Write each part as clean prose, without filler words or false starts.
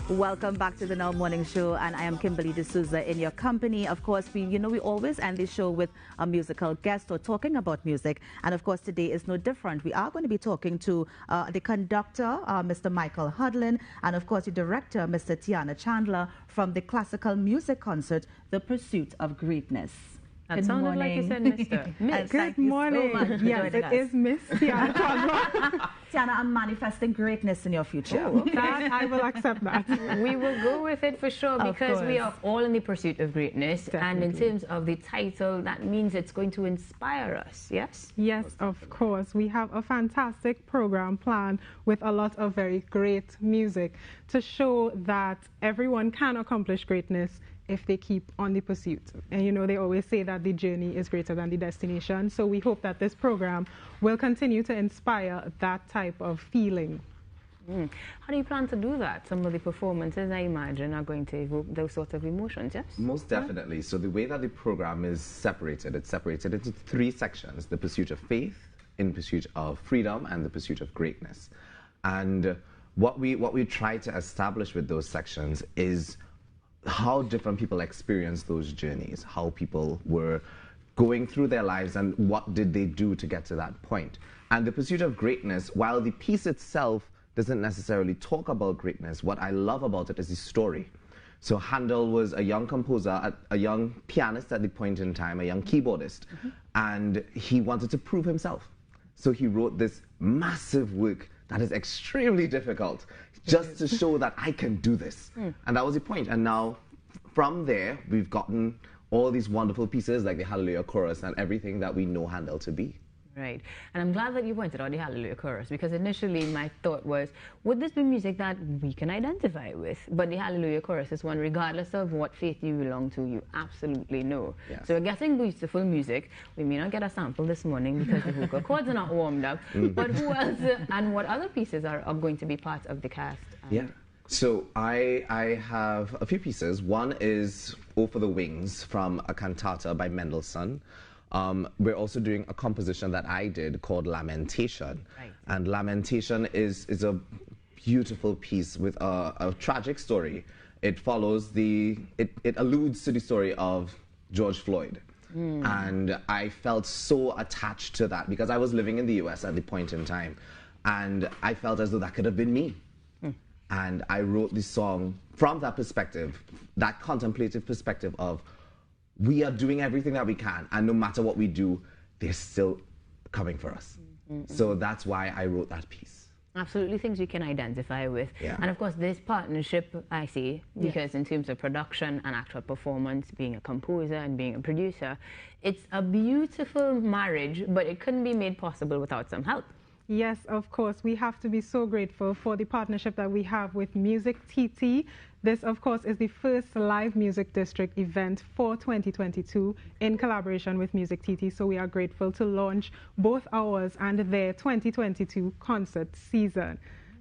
Welcome back to the Now Morning Show, and I am Kimberly D'Souza in your company. Of course, we always end this show with a musical guest or talking about music, and of course today is no different. We are going to be talking to the conductor, Mr. Michael Hudlin, and of course the director, Mr. Tiana Chandler, from the classical music concert, The Pursuit of Greatness. That sounded like you said Mr. Miss. Good morning. So yes, it is Miss Tiana Chandler. Tiana, I'm manifesting greatness in your future. Oh, okay. That, I will accept that. We will go with it for sure because we are all in the pursuit of greatness. Definitely. And in terms of the title, that means it's going to inspire us, yes? Yes, of course. We have a fantastic program planned with a lot of very great music to show that everyone can accomplish greatness if they keep on the pursuit. And you know, they always say that the journey is greater than the destination. So we hope that this program will continue to inspire that type of feeling. How do you plan to do that? Some of the performances, I imagine, are going to evoke those sorts of emotions, yes? Most definitely. So the way that the program is separated, it's separated into 3 sections: the pursuit of faith, in pursuit of freedom, and the pursuit of greatness. And what we try to establish with those sections is how different people experience those journeys, how people were going through their lives and what did they do to get to that point. And the pursuit of greatness, while the piece itself doesn't necessarily talk about greatness, what I love about it is the story. So Handel was a young composer, a young pianist at the point in time, a young keyboardist, and he wanted to prove himself. So he wrote this massive work that is extremely difficult, just to show that I can do this. And that was the point. And now, from there, we've gotten all these wonderful pieces like the Hallelujah Chorus and everything that we know Handel to be. Right. And I'm glad that you pointed out the Hallelujah Chorus, because initially my thought was, would this be music that we can identify with? But the Hallelujah Chorus is one, regardless of what faith you belong to, you absolutely know. Yes. So we're getting beautiful music. We may not get a sample this morning because the vocal cords are not warmed up. But who else and what other pieces are going to be part of the cast? Yeah. So I have a few pieces. One is O for the Wings from a cantata by Mendelssohn. We're also doing a composition that I did called Lamentation. Right. And Lamentation is a beautiful piece with a tragic story. It follows it alludes to the story of George Floyd. And I felt so attached to that because I was living in the US at the point in time. And I felt as though that could have been me. And I wrote this song from that perspective, that contemplative perspective of, we are doing everything that we can, and no matter what we do, they're still coming for us. So that's why I wrote that piece. Absolutely, things you can identify with. Yeah. And of course, this partnership, I see, because in terms of production and actual performance, being a composer and being a producer, it's a beautiful marriage, but it couldn't be made possible without some help. Yes, of course. We have to be so grateful for the partnership that we have with Music TT. This, of course, is the first live music district event for 2022 in collaboration with Music TT. So we are grateful to launch both ours and their 2022 concert season.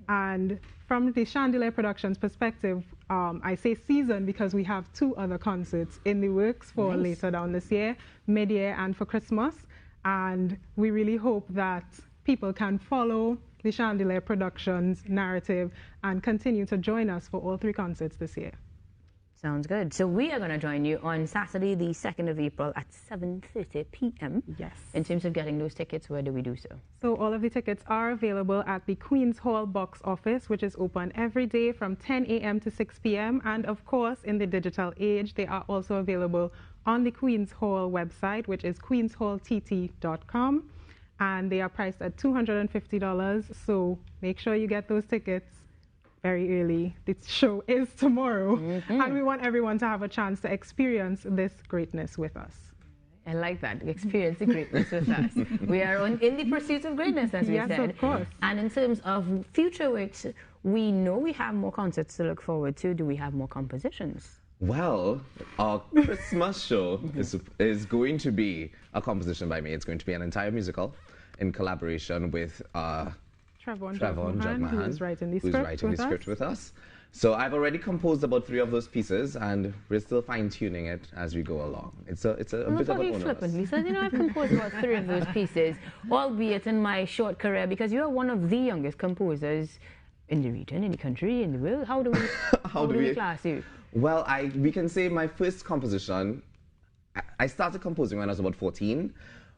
And from the Chandelier Productions perspective, I say season because we have 2 other concerts in the works for later down this year, mid-year and for Christmas. And we really hope that people can follow the Chandelier Productions narrative and continue to join us for all 3 concerts this year. Sounds good. So we are going to join you on Saturday, the 2nd of April at 7:30 p.m. Yes. In terms of getting those tickets, where do we do so? So all of the tickets are available at the Queen's Hall box office, which is open every day from 10 a.m. to 6 p.m. And of course, in the digital age, they are also available on the Queen's Hall website, which is queenshalltt.com. And they are priced at $250, so make sure you get those tickets very early. The show is tomorrow, and we want everyone to have a chance to experience this greatness with us. I like that. Experience the greatness with us. We are in the pursuit of greatness, as we said. Yes, of course. And in terms of future works, we know we have more concerts to look forward to. Do we have more compositions? Well, our Christmas show is going to be a composition by me. It's going to be an entire musical in collaboration with Trevor Jugmahan, who is writing the script with us. So I've already composed about 3 of those pieces, and we're still fine-tuning it as we go along. It's a bit of an onus. Flippantly says, you know, I've composed about 3 of those pieces, albeit in my short career, because you are one of the youngest composers in the region, in the country, in the world? How do we, how do we class you? Well, we can say my first composition, I started composing when I was about 14,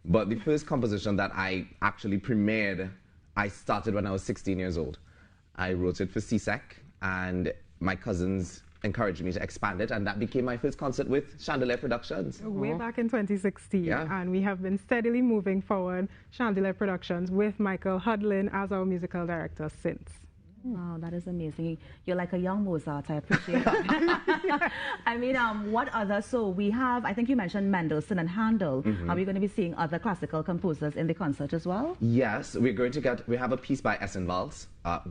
but the first composition that I actually premiered, I started when I was 16 years old. I wrote it for CSEC, and my cousins encouraged me to expand it, and that became my first concert with Chandelier Productions. Way back in 2016, yeah. And we have been steadily moving forward Chandelier Productions with Michael Hudlin as our musical director since. Wow, that is amazing. You're like a young Mozart. I appreciate it. I mean, what other? So we have, I think you mentioned Mendelssohn and Handel. Are we going to be seeing other classical composers in the concert as well? Yes, we have a piece by Essenvals.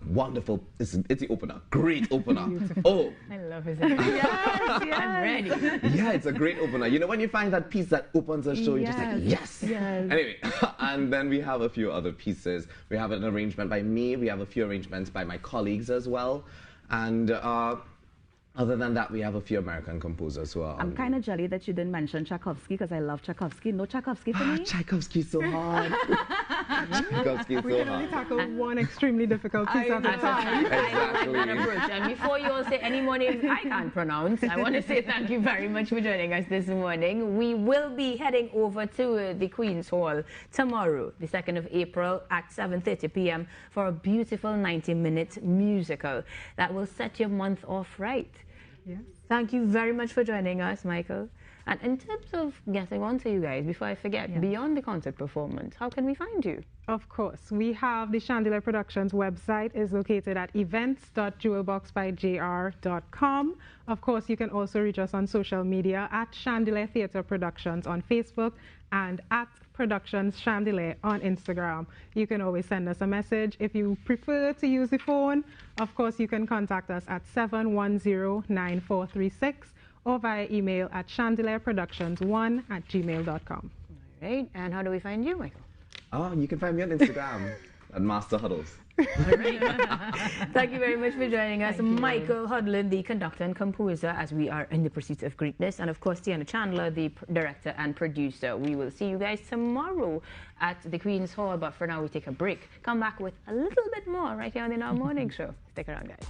Wonderful. It's the opener. Great opener. Oh. I love his yes, I'm ready. Yeah, it's a great opener. You know, when you find that piece that opens a show, you're just like, yes. Anyway, and then we have a few other pieces. We have an arrangement by me. We have a few arrangements by my colleagues as well. And other than that, we have a few American composers who are... I'm kind of jelly that you didn't mention Tchaikovsky, because I love Tchaikovsky. No Tchaikovsky for me? Tchaikovsky's so hard. Tchaikovsky's We so can hard. only tackle one extremely difficult piece at a time. I like that approach. And before you all say any more names I can't pronounce, I want to say thank you very much for joining us this morning. We will be heading over to the Queen's Hall tomorrow, the 2nd of April at 7:30 p.m. for a beautiful 90-minute musical that will set your month off right. Yes. Thank you very much for joining us, Michael. And in terms of getting on to you guys, before I forget, beyond the concert performance, how can we find you? Of course. We have the Chandelier Productions website is located at events.jewelboxbygr.com. Of course, you can also reach us on social media at Chandelier Theatre Productions on Facebook and at Productions Chandelier on Instagram. You can always send us a message. If you prefer to use the phone, of course, you can contact us at 710-9436 or via email at chandelierproductions1@gmail.com. All right. And how do we find you, Michael? Oh, you can find me on Instagram at Master Huddles. All right. Thank you very much for joining us, Michael Hudlin, the conductor and composer, as we are in the pursuit of greatness, and of course Tiana Chandler, the director and producer. We will see you guys tomorrow at the Queen's Hall, but for now we take a break. Come back with a little bit more right here on the Now Morning Show. Stick around, guys.